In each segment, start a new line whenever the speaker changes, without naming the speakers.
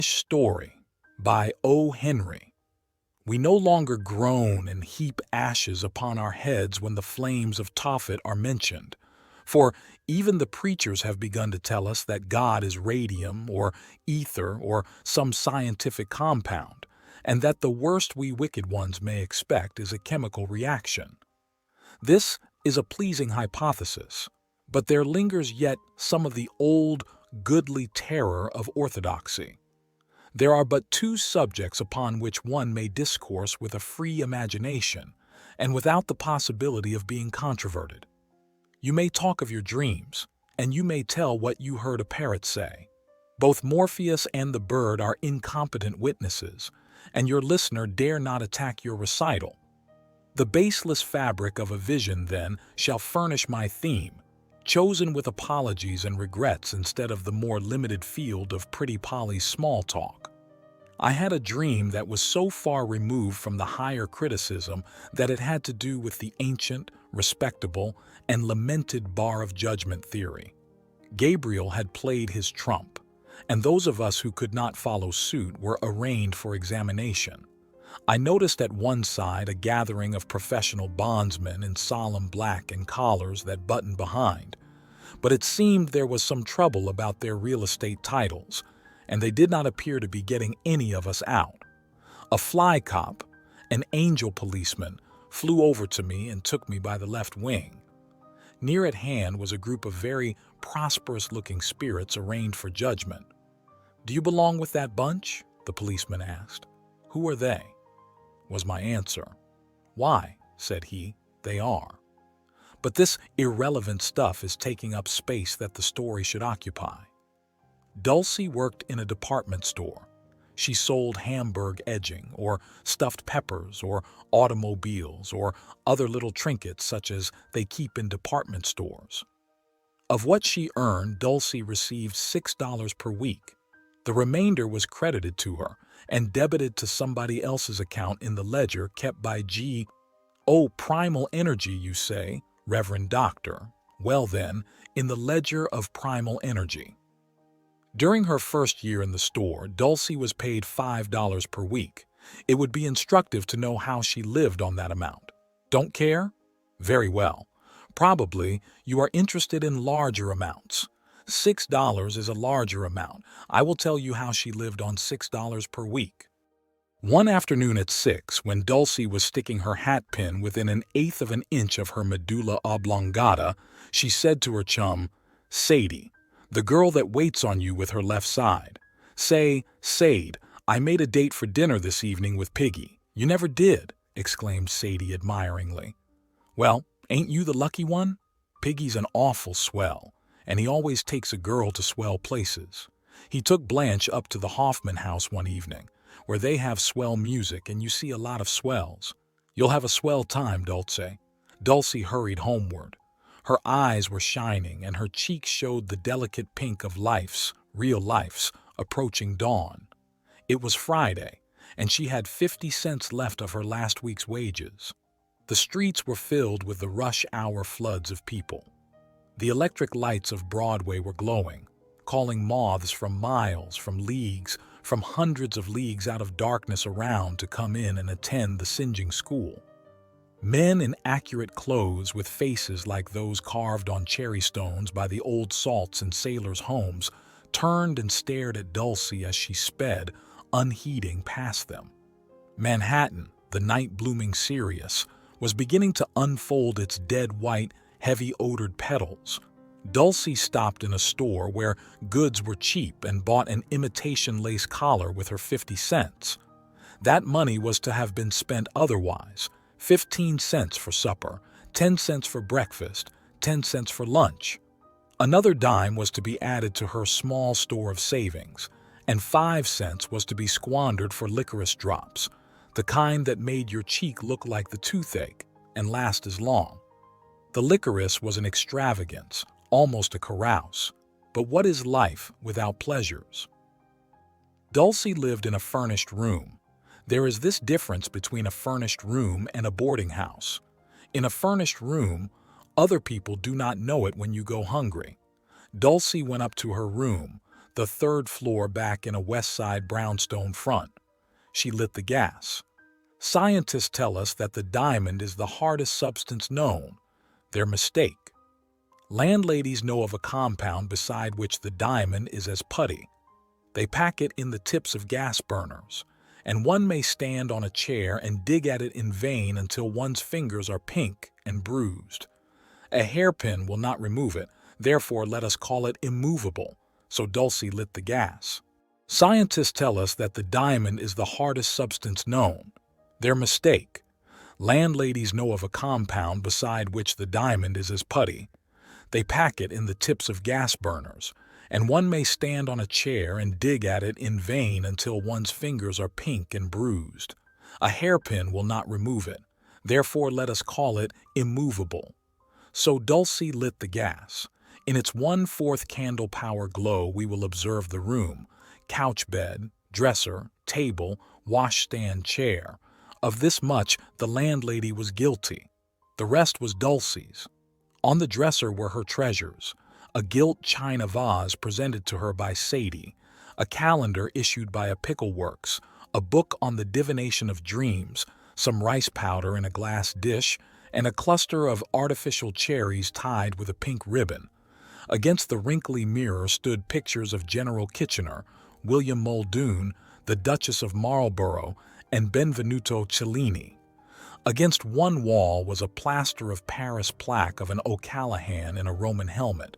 Story by O.Henry. We no longer groan and heap ashes upon our heads when the flames of Tophet are mentioned, for even the preachers have begun to tell us that God is radium or ether or some scientific compound, and that the worst we wicked ones may expect is a chemical reaction. This is a pleasing hypothesis, but there lingers yet some of the old, goodly terror of orthodoxy. There are but two subjects upon which one may discourse with a free imagination and without the possibility of being controverted. You may talk of your dreams, and you may tell what you heard a parrot say. Both Morpheus and the bird are incompetent witnesses, and your listener dare not attack your recital. The baseless fabric of a vision, then, shall furnish my theme, chosen with apologies and regrets instead of the more limited field of Pretty Polly's small talk. I had a dream that was so far removed from the higher criticism that it had to do with the ancient, respectable, and lamented bar of judgment theory. Gabriel had played his trump, and those of us who could not follow suit were arraigned for examination. I noticed at one side a gathering of professional bondsmen in solemn black and collars that buttoned behind, but it seemed there was some trouble about their real estate titles, and they did not appear to be getting any of us out. A fly cop, an angel policeman, flew over to me and took me by the left wing. Near at hand was a group of very prosperous-looking spirits arraigned for judgment. "Do you belong with that bunch?" the policeman asked. "Who are they?" was my answer. "Why," said he, "they are. But this irrelevant stuff is taking up space that the story should occupy." Dulcie worked in a department store. She sold Hamburg edging, or stuffed peppers, or automobiles, or other little trinkets such as they keep in department stores. Of what she earned, Dulcie received $6 per week. The remainder was credited to her and debited to somebody else's account in the ledger kept by G. Oh, primal energy, you say, Reverend Doctor. Well then, in the ledger of primal energy. During her first year in the store, Dulcie was paid $5 per week. It would be instructive to know how she lived on that amount. Don't care? Very well. Probably you are interested in larger amounts. $6 is a larger amount. I will tell you how she lived on $6 per week. One afternoon at 6, when Dulcie was sticking her hat pin within an eighth of an inch of her medulla oblongata, she said to her chum, "Sadie, the girl that waits on you with her left side. Say, Sade, I made a date for dinner this evening with Piggy." "You never did," exclaimed Sadie admiringly. "Well, ain't you the lucky one? Piggy's an awful swell, and he always takes a girl to swell places. He took Blanche up to the Hoffman house one evening, where they have swell music and you see a lot of swells. You'll have a swell time, Dulce." Dulcie hurried homeward. Her eyes were shining, and her cheeks showed the delicate pink of real life's, approaching dawn. It was Friday, and she had 50 cents left of her last week's wages. The streets were filled with the rush hour floods of people. The electric lights of Broadway were glowing, calling moths from miles, from leagues, from hundreds of leagues out of darkness around to come in and attend the singeing school. Men in accurate clothes with faces like those carved on cherry stones by the old salts in sailors' homes turned and stared at Dulcie as she sped, unheeding, past them. Manhattan, the night blooming cereus, was beginning to unfold its dead white, heavy-odored petals. Dulcie stopped in a store where goods were cheap and bought an imitation lace collar with her 50 cents. That money was to have been spent otherwise. 15 cents for supper, 10 cents for breakfast, 10 cents for lunch. Another dime was to be added to her small store of savings, and 5 cents was to be squandered for licorice drops, the kind that made your cheek look like the toothache and last as long. The licorice was an extravagance, almost a carouse. But what is life without pleasures? Dulcie lived in a furnished room. There is this difference between a furnished room and a boarding house. In a furnished room, other people do not know it when you go hungry. Dulcie went up to her room, the third floor back in a West Side brownstone front. She lit the gas. Scientists tell us that the diamond is the hardest substance known. Their mistake. Landladies know of a compound beside which the diamond is as putty. They pack it in the tips of gas burners, and one may stand on a chair and dig at it in vain until one's fingers are pink and bruised. A hairpin will not remove it, therefore let us call it immovable, so Dulcie lit the gas. Scientists tell us that the diamond is the hardest substance known. Their mistake. Landladies know of a compound beside which the diamond is as putty. They pack it in the tips of gas burners, and one may stand on a chair and dig at it in vain until one's fingers are pink and bruised. A hairpin will not remove it, therefore let us call it immovable. So Dulcie lit the gas. In its 1/4 candle power glow we will observe the room, couch bed, dresser, table, washstand chair. Of this much the landlady was guilty. The rest was Dulcie's. On the dresser were her treasures: a gilt china vase presented to her by Sadie, a calendar issued by a pickle works, a book on the divination of dreams, some rice powder in a glass dish, and a cluster of artificial cherries tied with a pink ribbon. Against the wrinkly mirror stood pictures of General Kitchener, William Muldoon, the Duchess of Marlborough, and Benvenuto Cellini. Against one wall was a plaster of Paris plaque of an O'Callahan in a Roman helmet.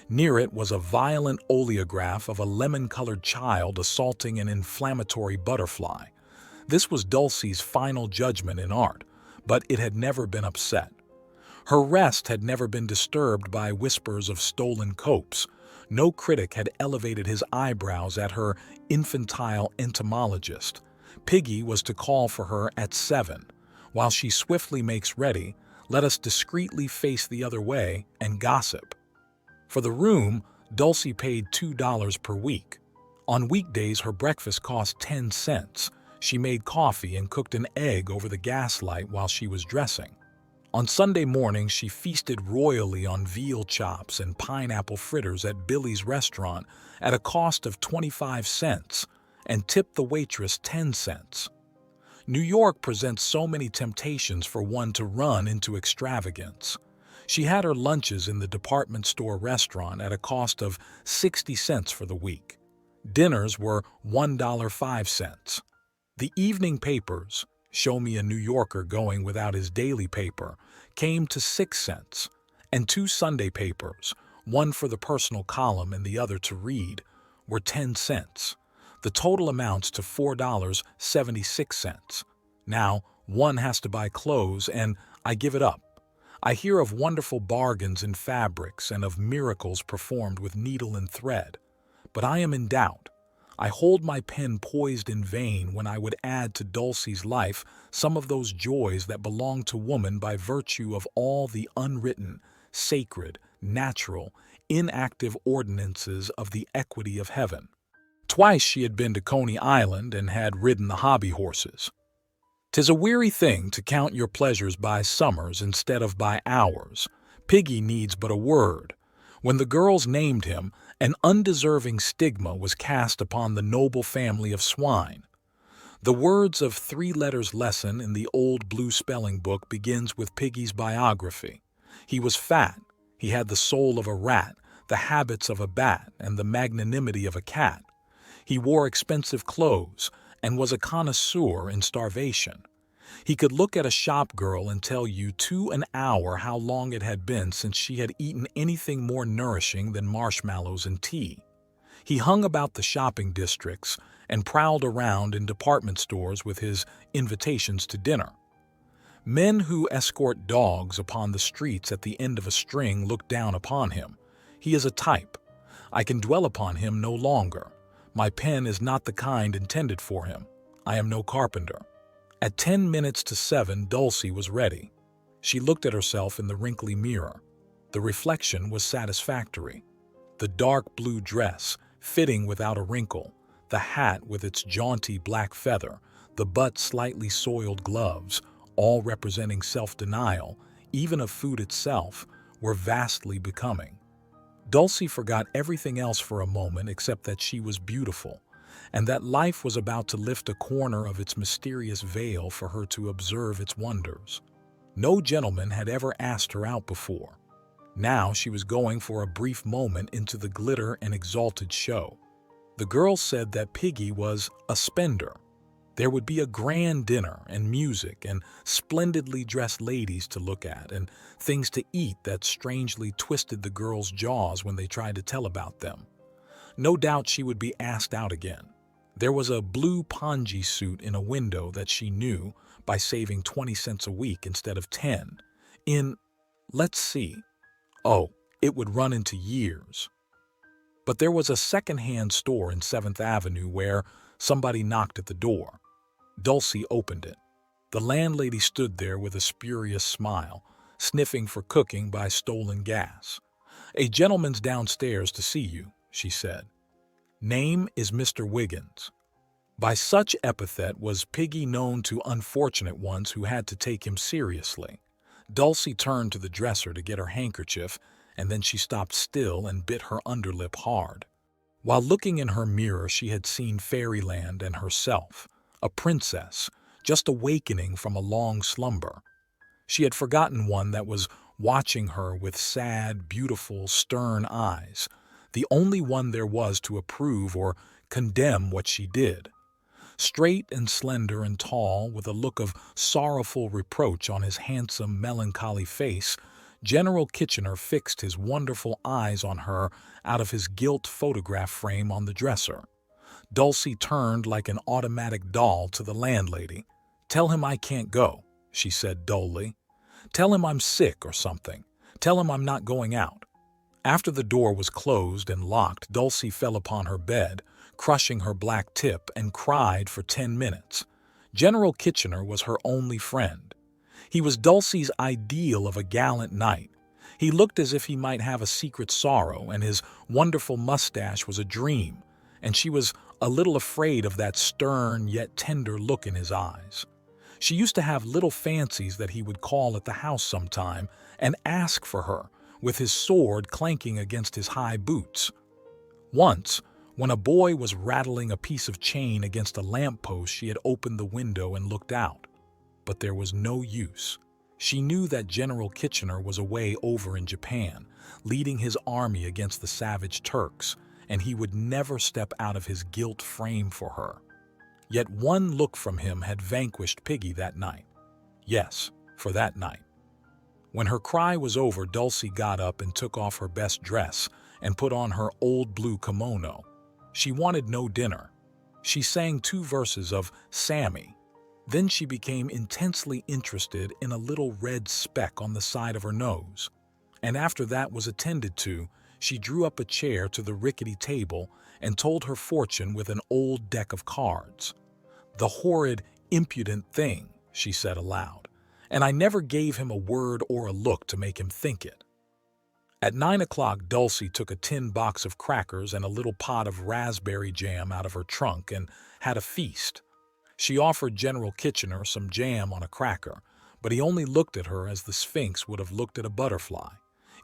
Near it was a violent oleograph of a lemon-colored child assaulting an inflammatory butterfly. This was Dulcie's final judgment in art, but it had never been upset. Her rest had never been disturbed by whispers of stolen copes. No critic had elevated his eyebrows at her infantile entomologist. Piggy was to call for her at 7. While she swiftly makes ready, let us discreetly face the other way and gossip. For the room, Dulcie paid $2 per week. On weekdays, her breakfast cost 10 cents. She made coffee and cooked an egg over the gaslight while she was dressing. On Sunday mornings, she feasted royally on veal chops and pineapple fritters at Billy's restaurant at a cost of 25 cents and tipped the waitress 10 cents. New York presents so many temptations for one to run into extravagance. She had her lunches in the department store restaurant at a cost of 60 cents for the week. Dinners were $1.05. The evening papers, show me a New Yorker going without his daily paper, came to 6 cents, and 2 Sunday papers, one for the personal column and the other to read, were 10 cents. The total amounts to $4.76. Now, one has to buy clothes, and I give it up. I hear of wonderful bargains in fabrics and of miracles performed with needle and thread. But I am in doubt. I hold my pen poised in vain when I would add to Dulcie's life some of those joys that belong to woman by virtue of all the unwritten, sacred, natural, inactive ordinances of the equity of heaven. Twice she had been to Coney Island and had ridden the hobby horses. 'Tis a weary thing to count your pleasures by summers instead of by hours. Piggy needs but a word. When the girls named him, an undeserving stigma was cast upon the noble family of swine. The words of 3 letters lesson in the old blue spelling book begins with Piggy's biography. He was fat, he had the soul of a rat, the habits of a bat, and the magnanimity of a cat. He wore expensive clothes and was a connoisseur in starvation. He could look at a shop girl and tell you to an hour how long it had been since she had eaten anything more nourishing than marshmallows and tea. He hung about the shopping districts and prowled around in department stores with his invitations to dinner. Men who escort dogs upon the streets at the end of a string look down upon him. He is a type. I can dwell upon him no longer. My pen is not the kind intended for him. I am no carpenter. At 10 minutes to 7, Dulcie was ready. She looked at herself in the wrinkly mirror. The reflection was satisfactory. The dark blue dress, fitting without a wrinkle, the hat with its jaunty black feather, the but slightly soiled gloves, all representing self-denial, even of food itself, were vastly becoming. Dulcie forgot everything else for a moment except that she was beautiful, and that life was about to lift a corner of its mysterious veil for her to observe its wonders. No gentleman had ever asked her out before. Now she was going for a brief moment into the glitter and exalted show. The girls said that Piggy was a spender. There would be a grand dinner and music and splendidly dressed ladies to look at and things to eat that strangely twisted the girls' jaws when they tried to tell about them. No doubt she would be asked out again. There was a blue pongee suit in a window that she knew by saving 20 cents a week instead of 10. Let's see. Oh, it would run into years. But there was a second-hand store in 7th Avenue where somebody knocked at the door. Dulcie opened it. The landlady stood there with a spurious smile, sniffing for cooking by stolen gas. "A gentleman's downstairs to see you," she said. "Name is Mr. Wiggins." By such epithet was Piggy known to unfortunate ones who had to take him seriously. Dulcie turned to the dresser to get her handkerchief, and then she stopped still and bit her underlip hard. While looking in her mirror, she had seen fairyland and herself, a princess, just awakening from a long slumber. She had forgotten one that was watching her with sad, beautiful, stern eyes, the only one there was to approve or condemn what she did. Straight and slender and tall, with a look of sorrowful reproach on his handsome, melancholy face, General Kitchener fixed his wonderful eyes on her out of his gilt photograph frame on the dresser. Dulcie turned like an automatic doll to the landlady. "Tell him I can't go," she said dully. "Tell him I'm sick or something. Tell him I'm not going out." After the door was closed and locked, Dulcie fell upon her bed, crushing her black tip, and cried for 10 minutes. General Kitchener was her only friend. He was Dulcie's ideal of a gallant knight. He looked as if he might have a secret sorrow, and his wonderful mustache was a dream, and she was a little afraid of that stern yet tender look in his eyes. She used to have little fancies that he would call at the house sometime and ask for her, with his sword clanking against his high boots. Once, when a boy was rattling a piece of chain against a lamppost, she had opened the window and looked out. But there was no use. She knew that General Kitchener was away over in Japan, leading his army against the savage Turks, and he would never step out of his gilt frame for her. Yet one look from him had vanquished Piggy that night. Yes, for that night. When her cry was over, Dulcie got up and took off her best dress and put on her old blue kimono. She wanted no dinner. She sang 2 verses of Sammy. Then she became intensely interested in a little red speck on the side of her nose. And after that was attended to, she drew up a chair to the rickety table and told her fortune with an old deck of cards. "The horrid, impudent thing," she said aloud, "and I never gave him a word or a look to make him think it." At 9 o'clock, Dulcie took a tin box of crackers and a little pot of raspberry jam out of her trunk and had a feast. She offered General Kitchener some jam on a cracker, but he only looked at her as the Sphinx would have looked at a butterfly.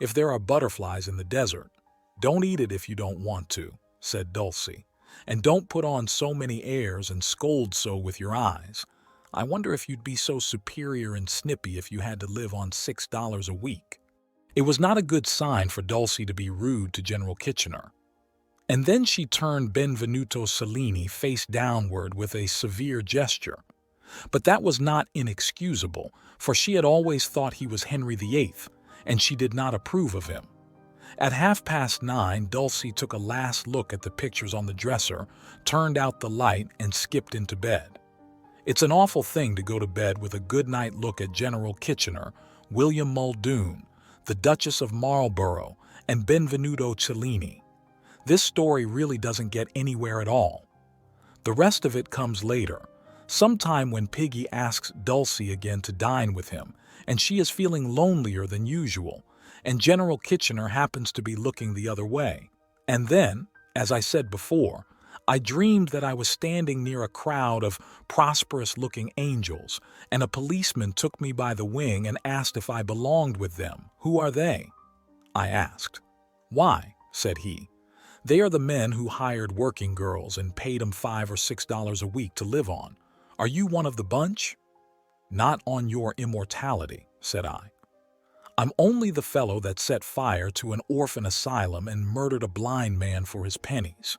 "If there are butterflies in the desert, don't eat it if you don't want to," said Dulcie. "And don't put on so many airs and scold so with your eyes. I wonder if you'd be so superior and snippy if you had to live on $6 a week." It was not a good sign for Dulcie to be rude to General Kitchener. And then she turned Benvenuto Cellini face downward with a severe gesture. But that was not inexcusable, for she had always thought he was Henry VIII, and she did not approve of him. At 9:30, Dulcie took a last look at the pictures on the dresser, turned out the light, and skipped into bed. It's an awful thing to go to bed with a good-night look at General Kitchener, William Muldoon, the Duchess of Marlborough, and Benvenuto Cellini. This story really doesn't get anywhere at all. The rest of it comes later, sometime when Piggy asks Dulcie again to dine with him, and she is feeling lonelier than usual, and General Kitchener happens to be looking the other way. And then, as I said before, I dreamed that I was standing near a crowd of prosperous-looking angels, and a policeman took me by the wing and asked if I belonged with them. "Who are they?" I asked. "Why?" said he. "They are the men who hired working girls and paid 'em $5 or $6 a week to live on. Are you one of the bunch?" "Not on your immortality," said I. "I'm only the fellow that set fire to an orphan asylum and murdered a blind man for his pennies.